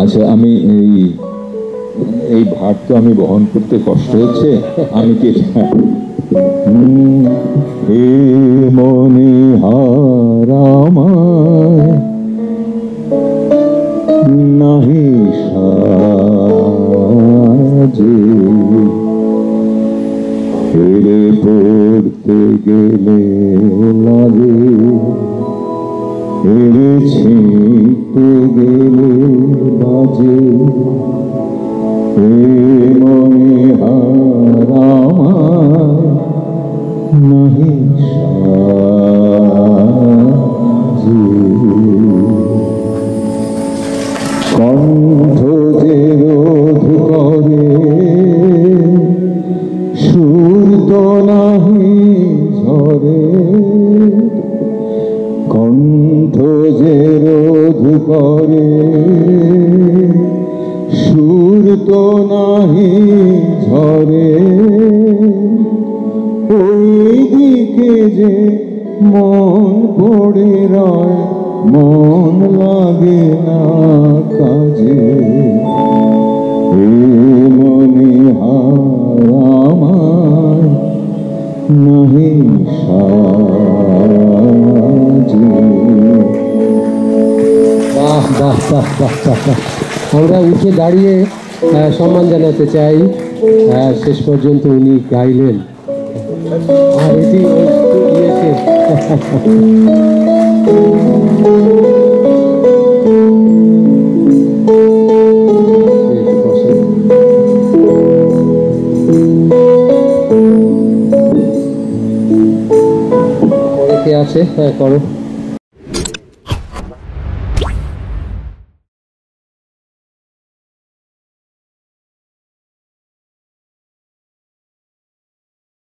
আচ্ছা, আমি এই ভার তো আমি বহন করতে কষ্ট হচ্ছে, আমি কি হে মনে হারামায় নাহি সাজে, ফিরে পড়তে গেলে লাগে, ফিরে ছিঁড়তে গেলে বাজে, হে মনে হারামায় নাহি সাজে। কণ্ঠ যে রোধ করে সুর তো নাহি ঝরে, কণ্ঠ যে রোধ করে সুর তো নাহি ঝরে, ওই দিকে যে মন পড়ে রয় মন লাগে না কাজে, হে মনে হারামায় নাহি সাজে। বাহ বাহ বাহ বাহ বাহ। আমরা উঠে দাঁড়িয়ে সম্মান জানাতে চাই। শেষ পর্যন্ত উনি গাইলেন, আর এটি দিয়েছে। আছে, হ্যাঁ করো।